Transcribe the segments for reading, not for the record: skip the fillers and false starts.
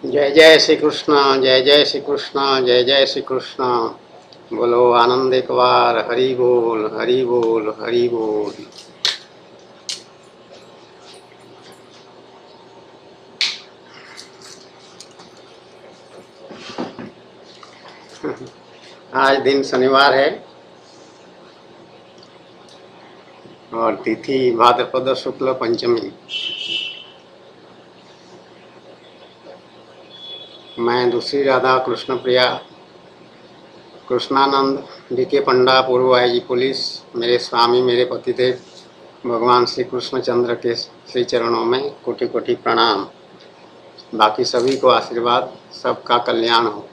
जय जय श्री कृष्ण, जय जय श्री कृष्ण, जय जय श्री कृष्ण। बोलो आनंद एक बार, हरि बोल हरि बोल हरि बोल। आज दिन शनिवार है और तिथि भाद्रपद शुक्ल पंचमी। मैं दूसरी राधा कृष्ण प्रिया कृष्णानंद डीके पंडा पूर्व आईजी पुलिस, मेरे स्वामी मेरे पतिदेव भगवान श्री कृष्णचंद्र के श्री चरणों में कोटि कोटि प्रणाम। बाकी सभी को आशीर्वाद, सबका कल्याण हो।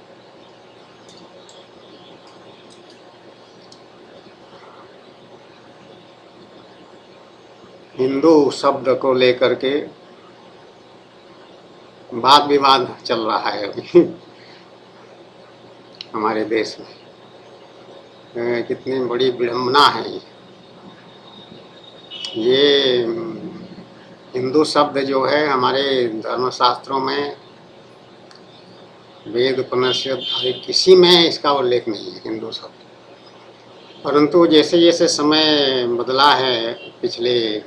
हिंदू शब्द को लेकर के वाद विवाद चल रहा है अभी हमारे देश में। कितनी बड़ी विडंबना है ये। हिंदू शब्द जो है हमारे धर्मशास्त्रों में, वेद उपनिषद आदि किसी में इसका उल्लेख नहीं है हिंदू शब्द। परंतु जैसे जैसे समय बदला है, पिछले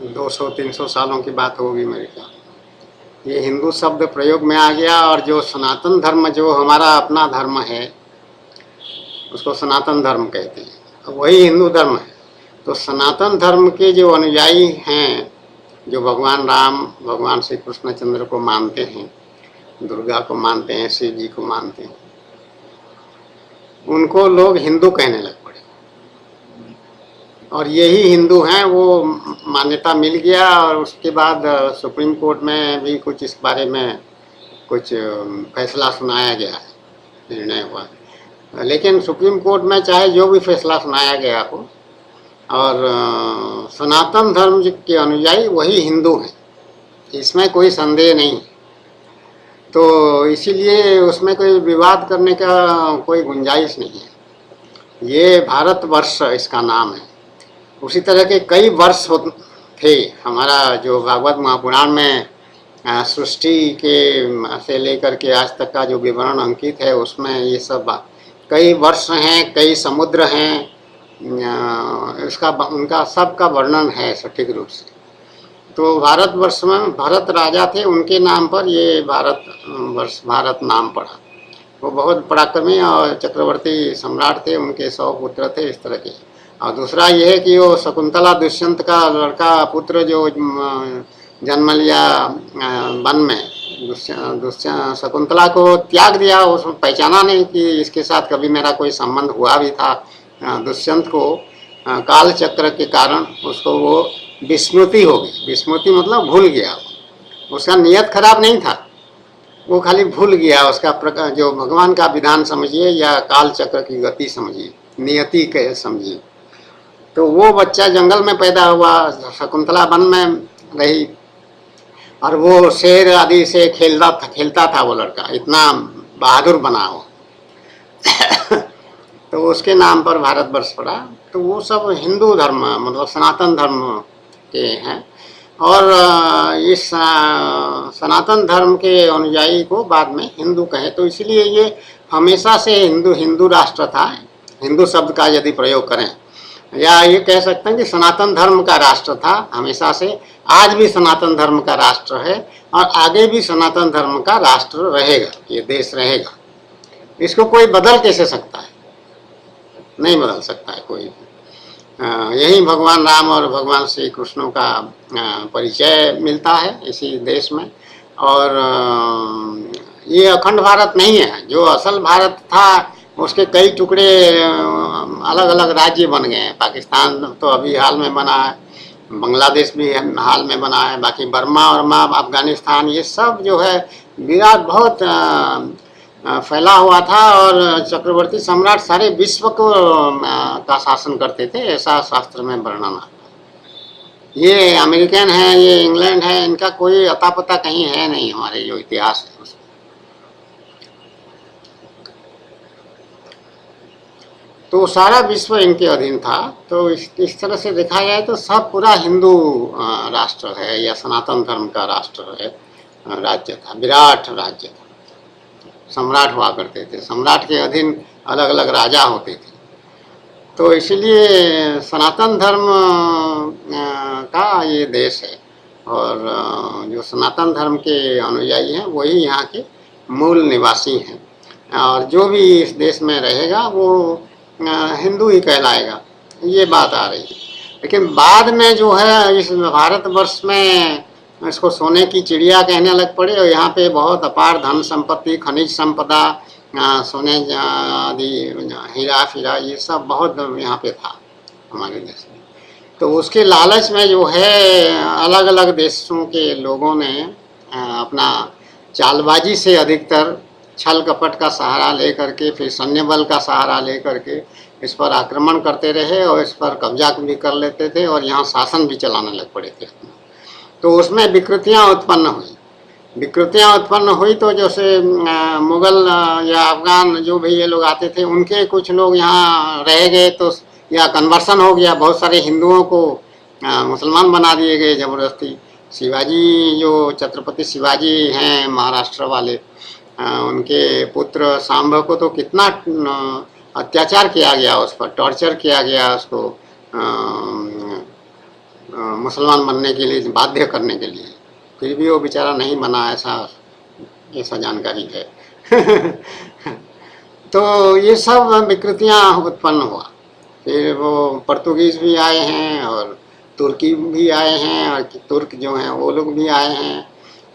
200-300 सालों की बात होगी मेरे ख्याल, ये हिंदू शब्द प्रयोग में आ गया। और जो सनातन धर्म, जो हमारा अपना धर्म है, उसको सनातन धर्म कहते हैं, वही हिंदू धर्म है। तो सनातन धर्म के जो अनुयायी हैं, जो भगवान राम, भगवान श्री कृष्णचंद्र को मानते हैं, दुर्गा को मानते हैं, शिव जी को मानते हैं, उनको लोग हिंदू कहने लग पड़े। और यही हिंदू हैं, वो मान्यता मिल गया। और उसके बाद सुप्रीम कोर्ट में भी कुछ इस बारे में कुछ फैसला सुनाया गया है, निर्णय हुआ। लेकिन सुप्रीम कोर्ट में चाहे जो भी फैसला सुनाया गया हो, और सनातन धर्म के अनुयायी वही हिंदू हैं, इसमें कोई संदेह नहीं। तो इसीलिए उसमें कोई विवाद करने का कोई गुंजाइश नहीं है। ये भारतवर्ष इसका नाम है। उसी तरह के कई वर्ष थे। हमारा जो भागवत महापुराण में सृष्टि के से लेकर के आज तक का जो विवरण अंकित है, उसमें ये सब कई वर्ष हैं, कई समुद्र हैं, इसका उनका सबका वर्णन है सटीक रूप से। तो भारतवर्ष में भरत राजा थे, उनके नाम पर ये भारतवर्ष, भारत नाम पड़ा। वो बहुत पराक्रमी और चक्रवर्ती सम्राट थे, उनके 100 पुत्र थे इस तरह के। और दूसरा ये है कि वो शकुंतला दुष्यंत का लड़का पुत्र जो जन्म लिया वन में, शकुंतला को त्याग दिया, उसने पहचाना नहीं कि इसके साथ कभी मेरा कोई संबंध हुआ भी था। दुष्यंत को काल चक्र के कारण उसको वो विस्मृति हो गई। विस्मृति मतलब भूल गया। उसका नियत खराब नहीं था, वो खाली भूल गया। उसका जो भगवान का विधान समझिए या काल चक्र की गति समझिए, नियति के समझिए। तो वो बच्चा जंगल में पैदा हुआ, शकुंतला वन में रही, और वो शेर आदि से खेलता था वो लड़का, इतना बहादुर बना हो तो उसके नाम पर भारतवर्ष पड़ा। तो वो सब हिंदू धर्म, मतलब सनातन धर्म के हैं। और इस सनातन धर्म के अनुयायी को बाद में हिंदू कहे। तो इसलिए ये हमेशा से हिंदू राष्ट्र था। हिंदू शब्द का यदि प्रयोग करें, या ये कह सकते हैं कि सनातन धर्म का राष्ट्र था हमेशा से। आज भी सनातन धर्म का राष्ट्र है और आगे भी सनातन धर्म का राष्ट्र रहेगा, ये देश रहेगा। इसको कोई बदल कैसे सकता है? नहीं बदल सकता है कोई। यही भगवान राम और भगवान श्री कृष्ण का परिचय मिलता है इसी देश में। और ये अखंड भारत नहीं है। जो असल भारत था उसके कई टुकड़े अलग अलग राज्य बन गए हैं। पाकिस्तान तो अभी हाल में बना है, बांग्लादेश भी हाल में बना है, बाकी बर्मा और अफगानिस्तान, ये सब जो है विराट बहुत फैला हुआ था। और चक्रवर्ती सम्राट सारे विश्व को का शासन करते थे, ऐसा शास्त्र में वर्णन आता है। ये अमेरिकन है, ये इंग्लैंड है, इनका कोई अता पता कहीं है नहीं हमारे जो इतिहास है उसमें। तो सारा विश्व इनके अधीन था। तो इस तरह से देखा जाए तो सब पूरा हिंदू राष्ट्र है या सनातन धर्म का राष्ट्र है। राज्य था, विराट राज्य था। सम्राट हुआ करते थे, सम्राट के अधीन अलग अलग राजा होते थे। तो इसलिए सनातन धर्म का ये देश है, और जो सनातन धर्म के अनुयायी हैं वही यहाँ के मूल निवासी हैं, और जो भी इस देश में रहेगा वो हिंदू ही कहलाएगा, ये बात आ रही है। लेकिन बाद में जो है इस भारतवर्ष में इसको सोने की चिड़िया कहने लग पड़े, और यहाँ पे बहुत अपार धन संपत्ति, खनिज संपदा, सोने आदि, हीरा फिरा, ये सब बहुत यहाँ पे था हमारे देश में। तो उसके लालच में जो है अलग अलग देशों के लोगों ने अपना चालबाजी से, अधिकतर छल कपट का सहारा लेकर के, फिर सैन्य बल का सहारा लेकर के इस पर आक्रमण करते रहे, और इस पर कब्जा भी कर लेते थे, और यहाँ शासन भी चलाने लग पड़े थे। तो उसमें विकृतियाँ उत्पन्न हुई। विकृतियाँ उत्पन्न हुई तो जैसे मुग़ल या अफ़गान जो भी ये लोग आते थे, उनके कुछ लोग यहाँ रह गए, तो या कन्वर्सन हो गया, बहुत सारे हिंदुओं को मुसलमान बना दिए गए ज़बरदस्ती। शिवाजी, जो छत्रपति शिवाजी हैं महाराष्ट्र वाले, उनके पुत्र सांब को तो कितना अत्याचार किया गया, उस पर टॉर्चर किया गया, उसको मुसलमान बनने के लिए बाध्य करने के लिए, फिर भी वो बेचारा नहीं बना, ऐसा जानकारी है। तो ये सब विकृतियाँ उत्पन्न हुआ। फिर वो पोर्तुगीज़ भी आए हैं, और तुर्की भी आए हैं, और तुर्क जो हैं वो लोग भी आए हैं,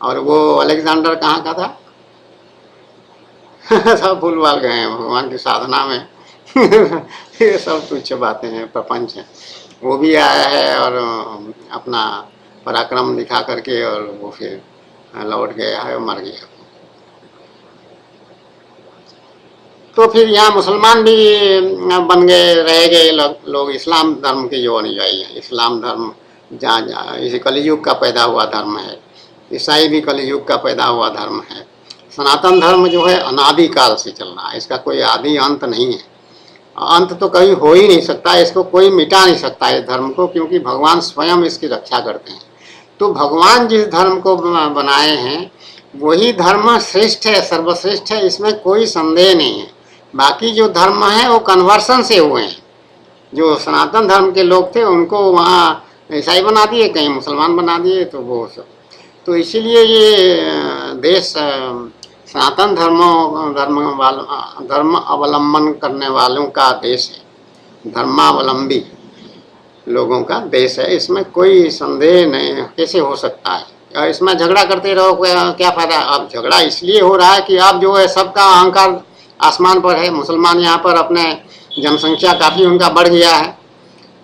और वो अलेक्जेंडर कहाँ का था? सब भूल भाल गए हैं भगवान की साधना में। ये सब तुच्छ बातें हैं, प्रपंच हैं। वो भी आया है और अपना पराक्रम दिखा करके, और वो फिर लौट गया है और मर गया। तो फिर यहाँ मुसलमान भी बन गए, रह गए लोग इस्लाम धर्म के जो अनुयायी हैं। इस्लाम धर्म जहाँ इसे कलयुग का पैदा हुआ धर्म है, ईसाई भी कलयुग का पैदा हुआ धर्म है। सनातन धर्म जो है अनादिकाल से चल रहा है, इसका कोई आदि अंत नहीं है। अंत तो कभी हो ही नहीं सकता, इसको कोई मिटा नहीं सकता इस धर्म को, क्योंकि भगवान स्वयं इसकी रक्षा करते हैं। तो भगवान जिस धर्म को बनाए हैं वही धर्म श्रेष्ठ है, सर्वश्रेष्ठ है, इसमें कोई संदेह नहीं है। बाकी जो धर्म है वो कन्वर्सन से हुए हैं। जो सनातन धर्म के लोग थे उनको वहाँ ईसाई बना दिए, कहीं मुसलमान बना दिए, तो वो सब। तो इसीलिए ये देश सनातन धर्म अवलंबन करने वालों का देश है, धर्मावलंबी लोगों का देश है, इसमें कोई संदेह नहीं। कैसे हो सकता है? और इसमें झगड़ा करते रहो, क्या फायदा? अब झगड़ा इसलिए हो रहा है कि अब जो है सबका अहंकार आसमान पर है। मुसलमान यहाँ पर अपने जनसंख्या काफ़ी उनका बढ़ गया है,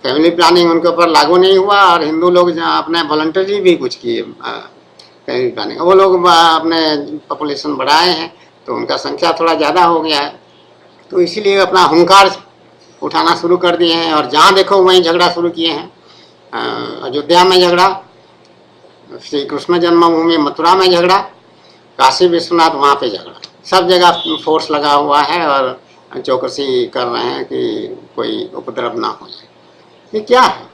फैमिली प्लानिंग उनके ऊपर लागू नहीं हुआ, और हिंदू लोग अपने वॉलंटरी भी कुछ किए फैमिली प्लानिंग, वो लोग अपने पॉपुलेशन बढ़ाए हैं, तो उनका संख्या थोड़ा ज़्यादा हो गया है। तो इसीलिए अपना हुंकार उठाना शुरू कर दिए हैं, और जहाँ देखो वहीं झगड़ा शुरू किए हैं। अयोध्या में झगड़ा, श्री कृष्ण जन्मभूमि मथुरा में झगड़ा, काशी विश्वनाथ वहाँ पे झगड़ा, सब जगह फोर्स लगा हुआ है, और चौकसी कर रहे हैं कि कोई उपद्रव ना हो जाए। ये क्या है?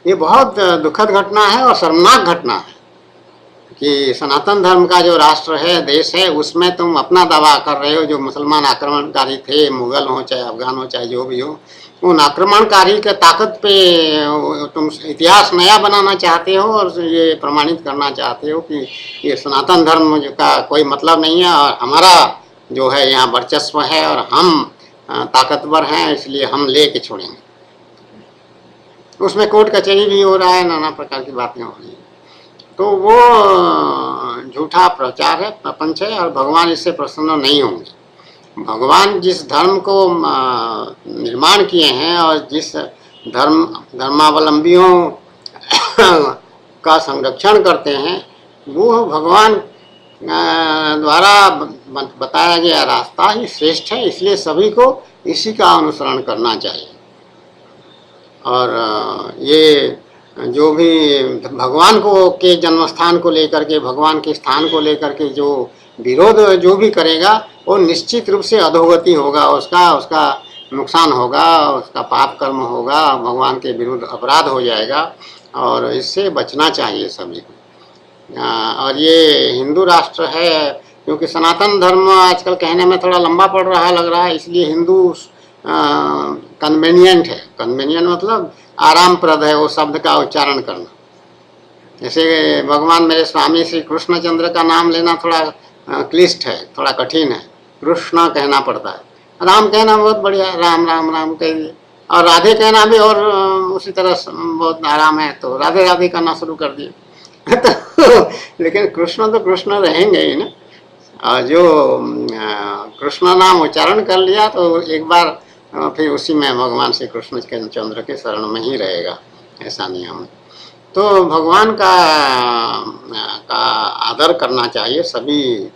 ये बहुत दुखद घटना है और शर्मनाक घटना है कि सनातन धर्म का जो राष्ट्र है, देश है, उसमें तुम अपना दावा कर रहे हो। जो मुसलमान आक्रमणकारी थे, मुगल हो चाहे अफगान हो चाहे जो भी हो, उन आक्रमणकारी के ताकत पे तुम इतिहास नया बनाना चाहते हो, और ये प्रमाणित करना चाहते हो कि ये सनातन धर्म का कोई मतलब नहीं है, और हमारा जो है यहाँ वर्चस्व है, और हम ताकतवर हैं, इसलिए हम ले के छोड़ेंगे। उसमें कोर्ट कचहरी भी हो रहा है, नाना प्रकार की बातें हो रही हैं। तो वो झूठा प्रचार है, प्रपंच है, और भगवान इससे प्रसन्न नहीं होंगे। भगवान जिस धर्म को निर्माण किए हैं और जिस धर्मावलंबियों का संरक्षण करते हैं, वो भगवान द्वारा बताया गया रास्ता ही श्रेष्ठ है। इसलिए सभी को इसी का अनुसरण करना चाहिए। और ये जो भी भगवान को के जन्म स्थान को लेकर के, भगवान के स्थान को लेकर के जो विरोध जो भी करेगा, वो निश्चित रूप से अधोगति होगा, उसका नुकसान होगा, उसका पाप कर्म होगा, भगवान के विरुद्ध अपराध हो जाएगा, और इससे बचना चाहिए सभी को। और ये हिंदू राष्ट्र है, क्योंकि सनातन धर्म आजकल कहने में थोड़ा लंबा पड़ रहा लग रहा है, इसलिए हिंदू कन्वेनियंट है। कन्वेनियंट मतलब आरामप्रद है वो शब्द का उच्चारण करना। जैसे भगवान मेरे स्वामी श्री कृष्णचंद्र का नाम लेना थोड़ा क्लिष्ट है, थोड़ा कठिन है, कृष्ण कहना पड़ता है। राम कहना बहुत बढ़िया, राम राम राम कह दिए। और राधे कहना भी और उसी तरह बहुत आराम है, तो राधे राधे करना शुरू कर दिए। तो लेकिन कृष्ण तो कृष्ण रहेंगे ही ना, और जो कृष्ण नाम उच्चारण कर लिया तो एक बार फिर उसी में भगवान श्री कृष्ण चंद्र के शरण में ही रहेगा, ऐसा नियम है। तो भगवान का आदर करना चाहिए सभी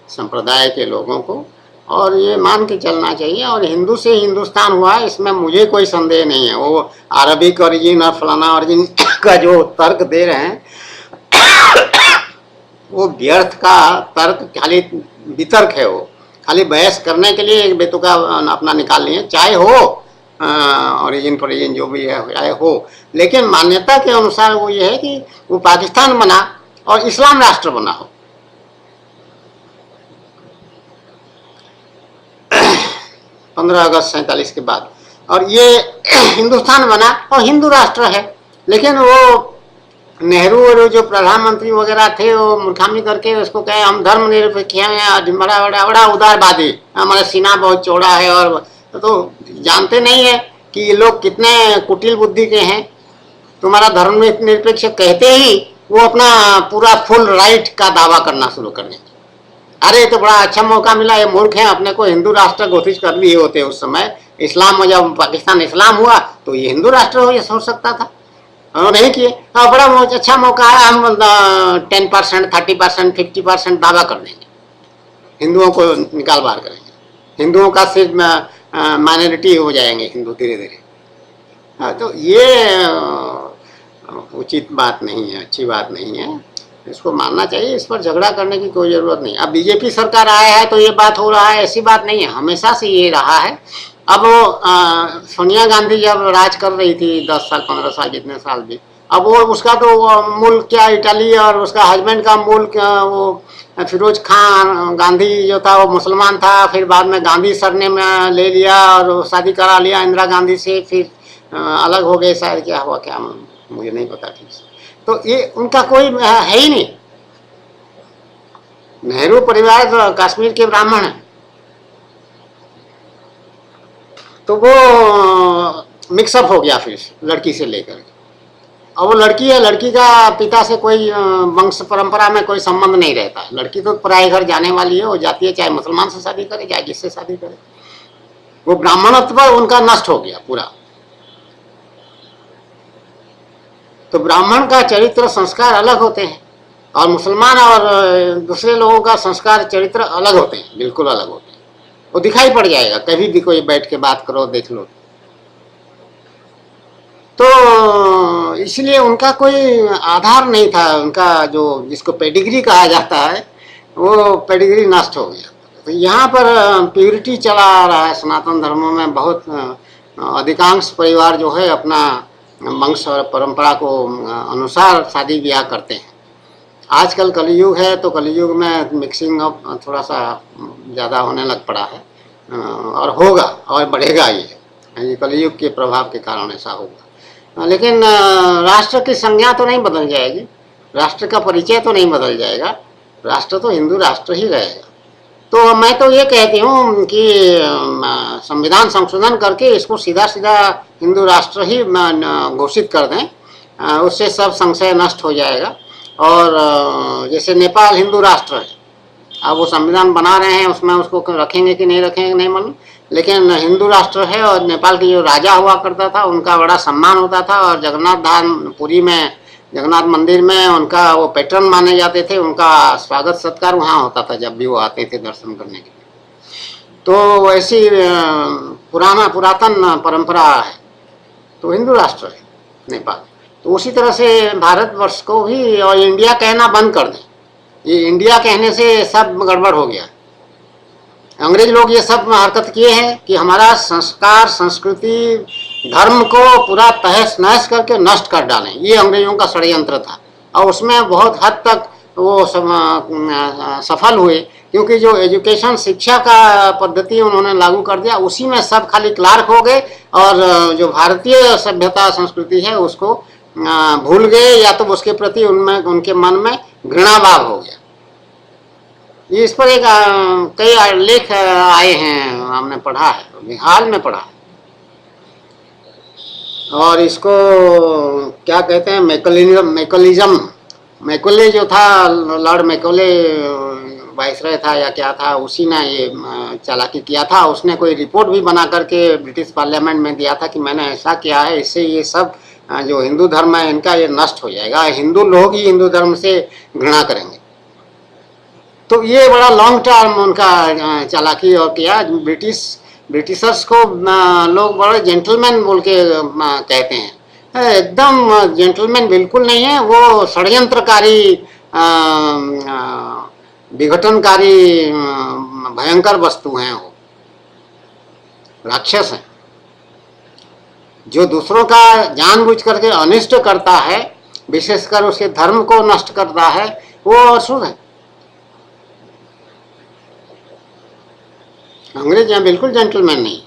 संप्रदाय के लोगों को, और ये मान के चलना चाहिए। और हिंदू से हिंदुस्तान हुआ है, इसमें मुझे कोई संदेह नहीं है। वो अरबिक ओरिजिन और फलाना ओरिजिन का जो तर्क दे रहे हैं वो व्यर्थ का तर्क, खाली वितर्क है, वो खाली बहस करने के लिए एक बेतुका अपना निकाल लिए। चाहे हो ओरिजिन फोरिजिन जो भी है चाहे हो, लेकिन मान्यता के अनुसार वो ये है कि वो पाकिस्तान बना और इस्लाम राष्ट्र बना हो। 15 अगस्त 47 के बाद, और ये हिंदुस्तान बना और हिंदू राष्ट्र है। लेकिन वो नेहरू और जो प्रधानमंत्री वगैरह थे वो मूर्खामी करके उसको कहे हम धर्मनिरपेक्ष हैं, बड़ा बड़ा बड़ा उदारवादी, हमारा सीना बहुत चौड़ा है। और तो जानते नहीं है कि ये लोग कितने कुटिल बुद्धि के हैं। तुम्हारा धर्मनिरपेक्ष कहते ही वो अपना पूरा फुल राइट का दावा करना शुरू कर देंगे। अरे तो बड़ा अच्छा मौका मिला, ये मूर्ख हैं, अपने को हिंदू राष्ट्र घोषित कर लिए होते उस समय। इस्लाम में जब पाकिस्तान इस्लाम हुआ तो ये हिंदू राष्ट्र हो सकता था, और नहीं किए। बड़ा अच्छा मौका है, हम 10%, 30%, 50% दावा कर देंगे, हिंदुओं को निकाल बाहर करेंगे, हिंदुओं का सिर्फ माइनॉरिटी हो जाएंगे हिंदू धीरे धीरे। तो ये उचित बात नहीं है, अच्छी बात नहीं है, इसको मानना चाहिए। इस पर झगड़ा करने की कोई ज़रूरत नहीं। अब बीजेपी सरकार आया है तो ये बात हो रहा है, ऐसी बात नहीं है, हमेशा से ये रहा है। अब वो सोनिया गांधी जब राज कर रही थी 10 साल 15 साल जितने साल भी, अब वो उसका तो मुल्क क्या इटली, और उसका हस्बैंड का मुल्क वो फिरोज खान गांधी जो था वो मुसलमान था। फिर बाद में गांधी सर ने ले लिया और शादी करा लिया इंदिरा गांधी से, फिर अलग हो गए। शायद क्या हुआ क्या मुझे नहीं पता ठीक से। तो ये उनका कोई है ही नहीं। नेहरू परिवार तो कश्मीर के ब्राह्मण है, तो वो मिक्सअप हो गया फिर लड़की से लेकर। अब वो लड़की है, लड़की का पिता से कोई वंश परंपरा में कोई संबंध नहीं रहता है। लड़की तो पराए घर जाने वाली है, वो जाती है, चाहे मुसलमान से शादी करे चाहे जिससे शादी करे। वो ब्राह्मणत्व उनका नष्ट हो गया पूरा। तो ब्राह्मण का चरित्र संस्कार अलग होते हैं, और मुसलमान और दूसरे लोगों का संस्कार चरित्र अलग होते हैं, बिल्कुल अलग होते हैं। वो दिखाई पड़ जाएगा, कभी भी कोई बैठ के बात करो देख लो। तो इसलिए उनका कोई आधार नहीं था, उनका जो जिसको पेडिग्री कहा जाता है वो पेडिग्री नष्ट हो गया। तो यहाँ पर प्यूरिटी चला आ रहा है सनातन धर्मों में। बहुत अधिकांश परिवार जो है अपना वंश और परंपरा को अनुसार शादी ब्याह करते हैं। आजकल कलयुग है तो कलयुग में मिक्सिंग अप थोड़ा सा ज़्यादा होने लग पड़ा है, और होगा और बढ़ेगा। ये कलयुग के प्रभाव के कारण ऐसा होगा। लेकिन राष्ट्र की संज्ञा तो नहीं बदल जाएगी, राष्ट्र का परिचय तो नहीं बदल जाएगा, राष्ट्र तो हिंदू राष्ट्र ही रहेगा। तो मैं तो ये कहती हूँ कि संविधान संशोधन करके इसको सीधा सीधा हिंदू राष्ट्र ही घोषित कर दें, उससे सब संशय नष्ट हो जाएगा। और जैसे नेपाल हिंदू राष्ट्र है, अब वो संविधान बना रहे हैं, उसमें उसको रखेंगे कि नहीं रखेंगे नहीं मालूम, लेकिन हिंदू राष्ट्र है। और नेपाल के जो राजा हुआ करता था उनका बड़ा सम्मान होता था, और जगन्नाथ धाम पुरी में जगन्नाथ मंदिर में उनका वो पैटर्न माने जाते थे। उनका स्वागत सत्कार वहाँ होता था जब भी वो आते थे दर्शन करने के लिए। तो ऐसी पुरातन परंपरा है। तो हिंदू राष्ट्र है नेपाल। तो उसी तरह से भारतवर्ष को भी और इंडिया कहना बंद कर दें। ये इंडिया कहने से सब गड़बड़ हो गया। अंग्रेज लोग ये सब हरकत किए हैं कि हमारा संस्कार संस्कृति धर्म को पूरा तहस नहस करके नष्ट कर डालें। ये अंग्रेजों का षड्यंत्र था, और उसमें बहुत हद तक वो सफल हुए, क्योंकि जो एजुकेशन शिक्षा का पद्धति उन्होंने लागू कर दिया उसी में सब खाली क्लार्क हो गए, और जो भारतीय सभ्यता संस्कृति है उसको भूल गए, या तो उसके प्रति उनमें उनके मन में घृणा भाव हो गया। इस पर एक कई लेख आए हैं, हमने पढ़ा है, हाल में पढ़ा है, और इसको क्या कहते हैं, मैकोलिज्म। मैकोले जो था, लॉर्ड मैकोले वाइसरॉय था या क्या था, उसी ने ये चालाकी किया था। उसने कोई रिपोर्ट भी बना करके ब्रिटिश पार्लियामेंट में दिया था कि मैंने ऐसा किया है, इससे ये सब जो हिंदू धर्म है इनका ये नष्ट हो जाएगा, हिंदू लोग ही हिंदू धर्म से घृणा करेंगे। तो ये बड़ा लॉन्ग टर्म उनका चालाकी और किया। ब्रिटिशर्स को लोग बड़े जेंटलमैन बोल के कहते हैं, एकदम जेंटलमैन बिल्कुल नहीं है, वो षड्यंत्रकारी, विघटनकारी, भयंकर वस्तु हैं, वो राक्षस हैं। जो दूसरों का जानबूझ करके अनिष्ट करता है, विशेषकर उसके धर्म को नष्ट करता है, वो असुर है। अंग्रेज यहाँ बिल्कुल जेंटलमैन नहीं,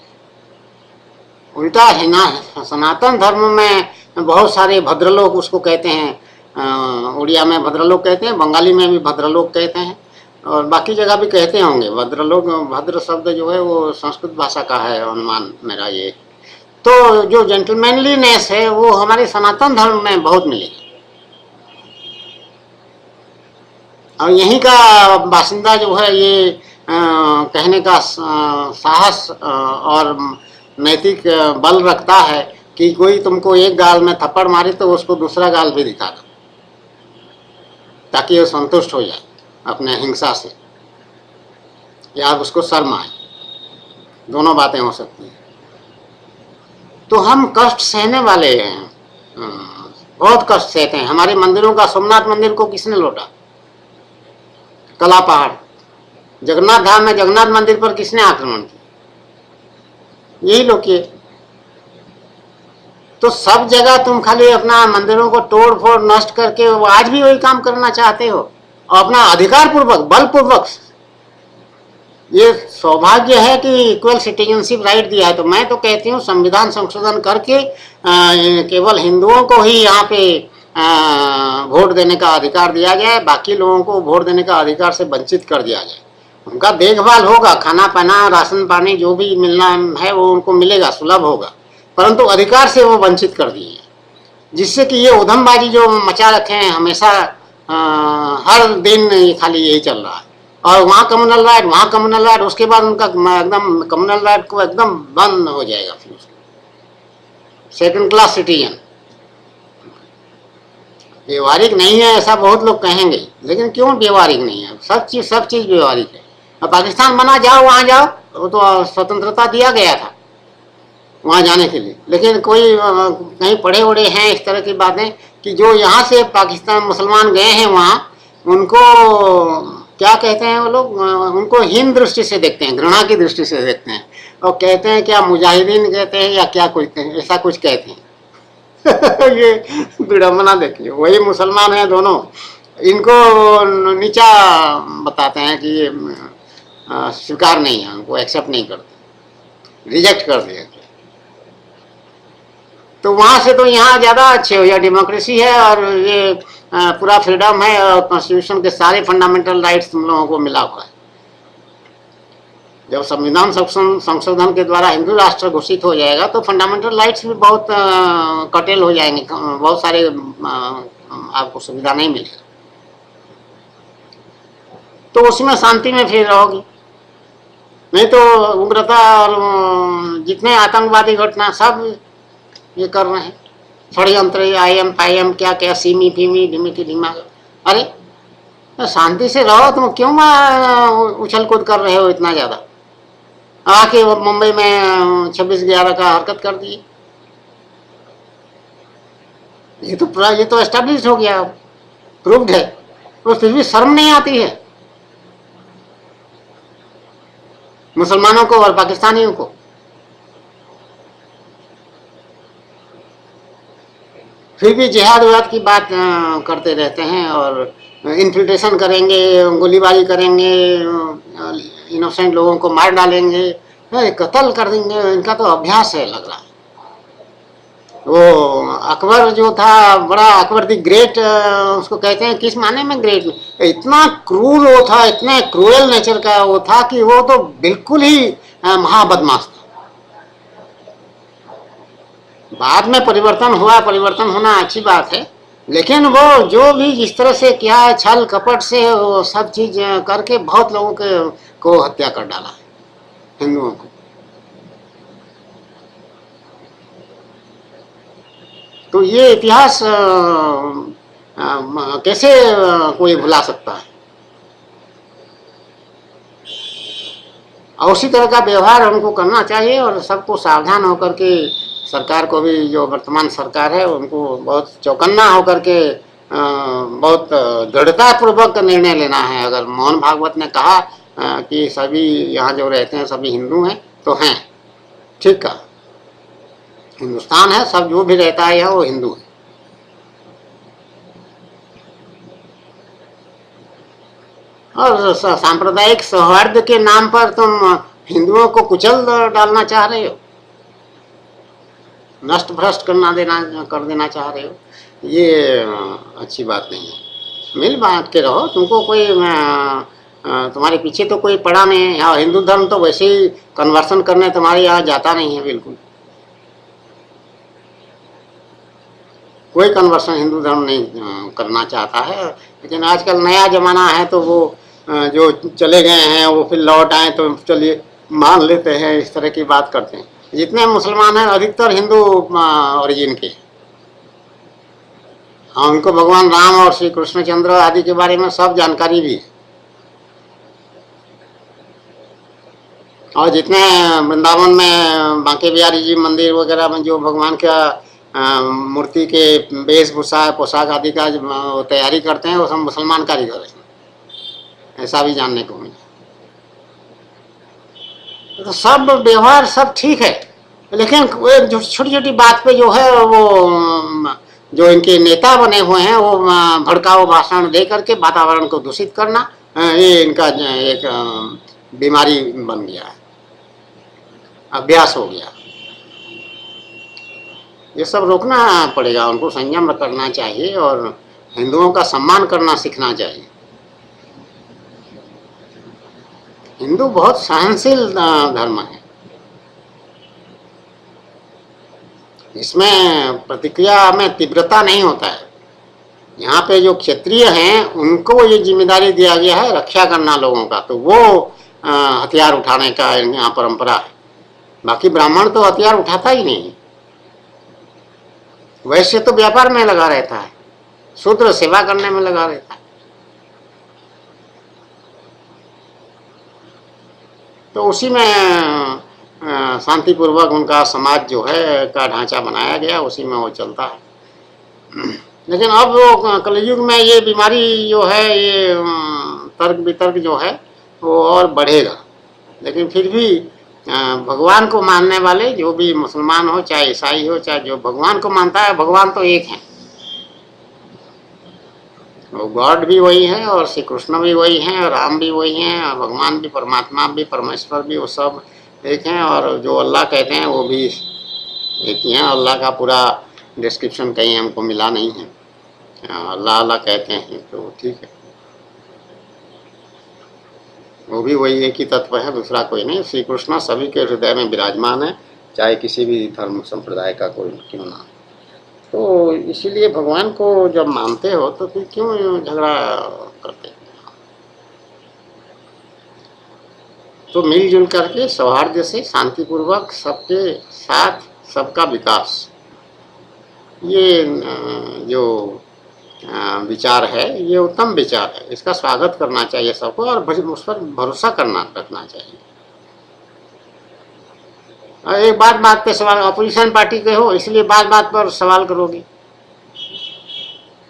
उल्टा है ना। सनातन धर्म में बहुत सारे भद्रलोक उसको कहते हैं, उड़िया में भद्रलोक कहते हैं, बंगाली में भी भद्रलोक कहते हैं, और बाकी जगह भी कहते होंगे भद्रलोक। भद्र शब्द जो है वो संस्कृत भाषा का है, अनुमान मेरा ये। तो जो जेंटलमैनलीनेस है वो हमारे सनातन धर्म में बहुत मिलेगी, और यहीं का बासिंदा जो है ये कहने का साहस और नैतिक बल रखता है कि कोई तुमको एक गाल में थप्पड़ मारे तो उसको दूसरा गाल भी दिखा दो, ताकि वो संतुष्ट हो जाए अपने हिंसा से, या उसको शर्म आए। दोनों बातें हो सकती हैं। तो हम कष्ट सहने वाले हैं, बहुत कष्ट सहते हैं। हमारे मंदिरों का, सोमनाथ मंदिर को किसने लौटा? कला पहाड़। जगन्नाथ धाम में जगन्नाथ मंदिर पर किसने आक्रमण किया? यही लोग किए। तो सब जगह तुम खाली अपना मंदिरों को तोड़ फोड़ नष्ट करके वो आज भी वही काम करना चाहते हो, और अपना अधिकार पूर्वक, बलपूर्वक। ये सौभाग्य है कि इक्वल सिटीजनशिप राइट दिया है। तो मैं तो कहती हूँ संविधान संशोधन करके केवल हिंदुओं को ही यहाँ पे वोट देने का अधिकार दिया जाए, बाकी लोगों को वोट देने का अधिकार से वंचित कर दिया जाए। उनका देखभाल होगा, खाना पाना, राशन पानी जो भी मिलना है वो उनको मिलेगा, सुलभ होगा, परंतु अधिकार से वो वंचित कर दिए, जिससे कि ये उधमबाजी जो मचा रखे हैं हमेशा, हर दिन ये खाली यही चल रहा है। और वहाँ कम्युनल राइट, वहाँ कम्युनल राइट, उसके बाद उनका एकदम कम्युनल राइट को एकदम बंद हो जाएगा। फिर सेकंड क्लास सिटीजन। व्यवहारिक नहीं है ऐसा बहुत लोग कहेंगे, लेकिन क्यों व्यवहारिक नहीं है? सब चीज व्यवहारिक है। अब पाकिस्तान बना, जाओ वहाँ जाओ, वो तो स्वतंत्रता दिया गया था वहाँ जाने के लिए, लेकिन कोई कहीं पढ़े उड़े हैं इस तरह की बातें कि जो यहाँ से पाकिस्तान मुसलमान गए हैं वहाँ, उनको क्या कहते हैं वो लोग, उनको हीन दृष्टि से देखते हैं, घृणा की दृष्टि से देखते हैं, और कहते हैं क्या मुजाहिदीन कहते हैं या क्या कुछ, ऐसा कुछ कहते हैं। ये विडम्बना देखिए, वही मुसलमान हैं दोनों, इनको नीचा बताते हैं कि ये स्वीकार नहीं है, उनको एक्सेप्ट नहीं करते, रिजेक्ट कर दिया। तो वहाँ से तो यहाँ ज़्यादा अच्छे हो, या डेमोक्रेसी है और ये पूरा फ्रीडम है, और कॉन्स्टिट्यूशन के सारे फंडामेंटल राइट्स तुम लोगों को मिला हुआ है। जब संविधान संशोधन के द्वारा हिंदू राष्ट्र घोषित हो जाएगा तो फंडामेंटल राइट्स भी बहुत कटेल हो जाएंगे, बहुत सारे आपको सुविधा नहीं मिलेगा, तो उसमें शांति में फिर रहोगी। नहीं तो उग्रता और जितने आतंकवादी घटना सब ये कर रहे हैं, षड्यंत्र, IM पाईएम क्या क्या, सीमी फीमी ढिमी की दिमाग। अरे शांति से रहो, तुम क्यों उछल कूद कर रहे हो इतना ज्यादा? आके मुंबई में 26/11 का हरकत कर दिए, ये तो एस्टेब्लिश हो गया, प्रूव्ड है, तो फिर भी शर्म नहीं आती है मुसलमानों को और पाकिस्तानियों को। फिर भी जिहाद विहाद की बात करते रहते हैं, और इन्फिल्ट्रेशन करेंगे, गोलीबारी करेंगे, इनोसेंट लोगों को मार डालेंगे, कत्ल कर देंगे, इनका तो अभ्यास है लग रहा है। वो अकबर जो था, बड़ा अकबर दी ग्रेट उसको कहते हैं, किस माने में ग्रेट? इतना क्रूर वो था, इतना क्रूएल नेचर का वो था कि वो तो बिल्कुल ही महाबदमाश था। बाद में परिवर्तन हुआ, परिवर्तन होना अच्छी बात है, लेकिन वो जो भी जिस तरह से किया है, छल कपट से वो सब चीज करके बहुत लोगों के को हत्या कर डाला है, हिंदुओं को। तो ये इतिहास कैसे कोई भुला सकता है? और उसी तरह का व्यवहार हमको करना चाहिए, और सबको सावधान होकर के, सरकार को भी, जो वर्तमान सरकार है उनको बहुत चौकन्ना होकर के बहुत दृढ़ता पूर्वक निर्णय लेना है। अगर मोहन भागवत ने कहा कि सभी यहाँ जो रहते हैं सभी हिंदू हैं, तो हैं, ठीक है, हिंदुस्तान है, सब जो भी रहता है यहाँ वो हिंदू है। और सांप्रदायिक सौहार्द के नाम पर तुम हिंदुओं को कुचल डालना चाह रहे हो, नष्ट भ्रष्ट कर देना चाह रहे हो, ये अच्छी बात नहीं है। मिल बांट के रहो, तुमको कोई तुम्हारे पीछे तो कोई पड़ा नहीं है। यहाँ हिंदू धर्म तो वैसे ही कन्वर्सन करने तुम्हारे यहाँ जाता नहीं है, बिल्कुल कोई कन्वर्सन हिंदू धर्म नहीं करना चाहता है। लेकिन आजकल नया जमाना है, तो वो जो चले गए हैं वो फिर लौट आए तो चलिए मान लेते हैं, इस तरह की बात करते हैं। जितने मुसलमान हैं अधिकतर हिंदू ओरिजिन के। हाँ, उनको भगवान राम और श्री कृष्णचंद्र आदि के बारे में सब जानकारी भी है। और जितने वृंदावन में बांके बिहारी जी मंदिर वगैरह में जो भगवान का मूर्ति के वेशभूषा पोशाक आदि का तैयारी करते हैं, वो सब मुसलमान कारीगर हैं, ऐसा भी जानने को मिला। तो सब व्यवहार सब ठीक है, लेकिन छोटी छोटी बात पे जो है वो जो इनके नेता बने हुए हैं वो भड़काऊ भाषण दे करके वातावरण को दूषित करना, ये इनका एक बीमारी बन गया है, अभ्यास हो गया। ये सब रोकना पड़ेगा, उनको संयम करना चाहिए और हिंदुओं का सम्मान करना सीखना चाहिए। हिंदू बहुत सहनशील धर्म है, इसमें प्रतिक्रिया में तीव्रता नहीं होता है। यहाँ पे जो क्षत्रिय हैं उनको ये जिम्मेदारी दिया गया है रक्षा करना लोगों का, तो वो हथियार उठाने का यहाँ परंपरा है। बाकी ब्राह्मण तो हथियार उठाता ही नहीं, वैश्य तो व्यापार में लगा रहता है, शूद्र सेवा करने में लगा रहता है। तो उसी में शांतिपूर्वक उनका समाज जो है का ढांचा बनाया गया, उसी में वो चलता है। लेकिन अब वो कलयुग में ये बीमारी जो है, ये तर्क वितर्क जो है वो और बढ़ेगा। लेकिन फिर भी भगवान को मानने वाले जो भी मुसलमान हो चाहे ईसाई हो, चाहे जो भगवान को मानता है, भगवान तो एक है, वो गॉड भी वही है और श्री कृष्ण भी वही हैं और राम भी वही हैं और भगवान भी, परमात्मा भी, परमेश्वर भी, वो सब एक हैं। और जो अल्लाह कहते हैं वो भी एक ही हैं। अल्लाह का पूरा डिस्क्रिप्शन कहीं हमको मिला नहीं है, अल्लाह अल्लाह कहते हैं तो ठीक है, वो भी वही एक ही तत्व है, दूसरा कोई नहीं। श्री कृष्ण सभी के हृदय में विराजमान है, चाहे किसी भी धर्म संप्रदाय का कोई क्यों ना। तो इसीलिए भगवान को जब मानते हो तो फिर क्यों झगड़ा करते? तो मिलजुल करके सौहार्द से शांतिपूर्वक सबके साथ सबका विकास, ये जो विचार है ये उत्तम विचार है, इसका स्वागत करना चाहिए सबको और उस पर भरोसा रखना चाहिए। और एक बात पे सवाल, अपोजिशन पार्टी के हो इसलिए बात पर सवाल करोगे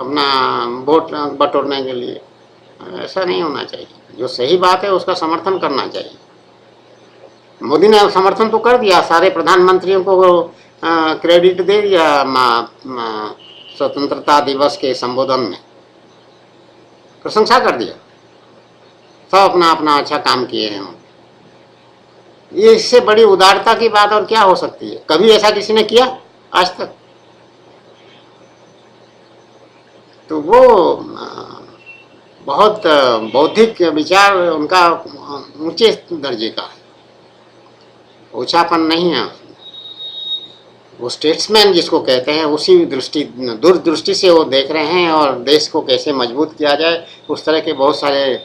अपना वोट बटोरने के लिए, ऐसा नहीं होना चाहिए। जो सही बात है उसका समर्थन करना चाहिए। मोदी ने समर्थन तो कर दिया, सारे प्रधानमंत्रियों को क्रेडिट दे दिया स्वतंत्रता दिवस के संबोधन में, प्रशंसा कर दिया, सब अपना अपना अच्छा काम किए हैं। ये इससे बड़ी उदारता की बात और क्या हो सकती है? कभी ऐसा किसी ने किया आज तक? तो वो बहुत बौद्धिक विचार उनका ऊंचे दर्जे का है, ऊंचापन नहीं है। वो स्टेट्समैन जिसको कहते हैं, उसी दृष्टि दूरदृष्टि से वो देख रहे हैं और देश को कैसे मजबूत किया जाए उस तरह के बहुत सारे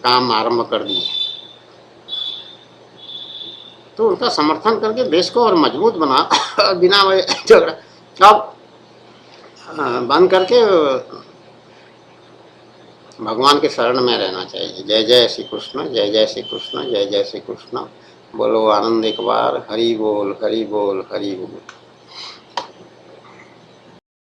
काम आरंभ कर दिए। तो उनका समर्थन करके देश को और मजबूत बना बिना झगड़ा अब बंद करके भगवान के शरण में रहना चाहिए। जय जय श्री कृष्ण, जय जय श्री कृष्ण, जय जय श्री कृष्ण। बोलो आनंद एक बार, हरि बोल हरि बोल हरि बोल।